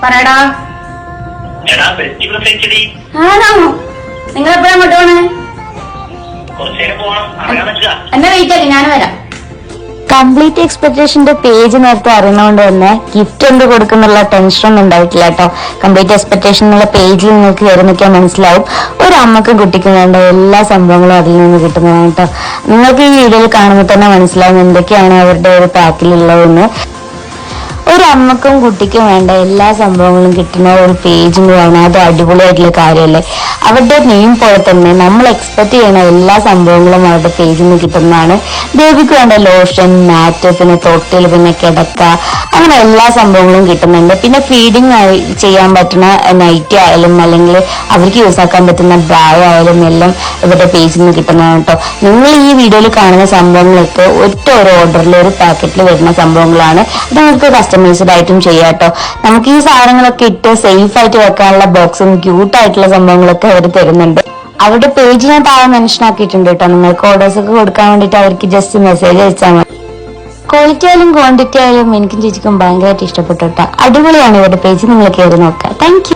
പറയടാ. ആണോ? നിങ്ങൾ എപ്പോഴാ അങ്ങോട്ട് പോണേ? എന്നെ വെയിറ്റ് ആക്കി, ഞാൻ വരാം. കംപ്ലീറ്റ് എക്സ്പെക്ടേഷന്റെ പേജ് നേരത്തെ അറിയുന്നതുകൊണ്ട് തന്നെ ഗിഫ്റ്റ് എന്ത് കൊടുക്കുന്നുള്ള ടെൻഷൻ ഒന്നും ഉണ്ടായിട്ടില്ല കേട്ടോ. കംപ്ലീറ്റ് എക്സ്പെക്ടേഷൻ എന്നുള്ള പേജിൽ നിങ്ങൾക്ക് കയറി നിൽക്കാൻ മനസ്സിലാവും ഒരു അമ്മക്കും കുട്ടിക്കും വേണ്ട എല്ലാ സംഭവങ്ങളും അതിൽ നിന്ന് കിട്ടുന്നതാണ് കേട്ടോ. നിങ്ങൾക്ക് ഈ വീഡിയോയിൽ കാണുമ്പോൾ തന്നെ മനസ്സിലാവും എന്തൊക്കെയാണ് അവരുടെ ഒരു പാക്കിലുള്ളതെന്ന്. ഒരു അമ്മക്കും കുട്ടിക്കും വേണ്ട എല്ലാ സംഭവങ്ങളും കിട്ടുന്ന ഒരു പേജ് എന്ന് പറഞ്ഞാൽ അത് അടിപൊളിയായിട്ടുള്ള കാര്യമല്ലേ. അവരുടെ നെയിം പോലെ തന്നെ നമ്മൾ എക്സ്പെക്ട് ചെയ്യുന്ന എല്ലാ സംഭവങ്ങളും അവരുടെ പേജിൽ നിന്ന് കിട്ടുന്നതാണ്. ബേബിക്ക് വേണ്ട ലോഷൻ, മാറ്റ്, പിന്നെ തൊട്ടിൽ, പിന്നെ കിടക്ക, അങ്ങനെ എല്ലാ സംഭവങ്ങളും കിട്ടുന്നുണ്ട്. പിന്നെ ഫീഡിങ് ചെയ്യാൻ പറ്റുന്ന നൈറ്റി ആയാലും അല്ലെങ്കിൽ അവർക്ക് യൂസ് ആക്കാൻ പറ്റുന്ന ബ്രായ് ആയാലും എല്ലാം ഇവരുടെ പേജിൽ നിന്ന് കിട്ടുന്നതാണ് കേട്ടോ. നിങ്ങൾ ഈ വീഡിയോയിൽ കാണുന്ന സംഭവങ്ങളൊക്കെ ഒറ്റ ഒരു ഓർഡറിൽ ഒരു പാക്കറ്റിൽ വരുന്ന സംഭവങ്ങളാണ്. അത് നിങ്ങൾക്ക് കസ്റ്റമൈസ്ഡ് ആയിട്ടും ചെയ്യാം കേട്ടോ. നമുക്ക് ഈ സാധനങ്ങളൊക്കെ ഇട്ട് സേഫ് ആയിട്ട് വെക്കാനുള്ള ബോക്സും ക്യൂട്ട് ആയിട്ടുള്ള സംഭവങ്ങളൊക്കെ അവർ തരുന്നുണ്ട്. അവരുടെ പേജ് ഞാൻ താഴെ മെൻഷൻ ആക്കിയിട്ടുണ്ട് കേട്ടോ. നിങ്ങൾക്ക് ഓർഡേഴ്സ് ഒക്കെ കൊടുക്കാൻ വേണ്ടിയിട്ട് അവർക്ക് ജസ്റ്റ് മെസ്സേജ് അയച്ചാൽ മതി. ക്വാളിറ്റി ആയാലും ക്വാണ്ടിറ്റി ആയാലും എനിക്കും ചേച്ചിക്കും ഭയങ്കരമായിട്ട് ഇഷ്ടപ്പെട്ടു കേട്ടോ. അടിപൊളിയാണ് ഇവരുടെ പേജ്, നിങ്ങൾ കയറി നോക്കാം. Thank you.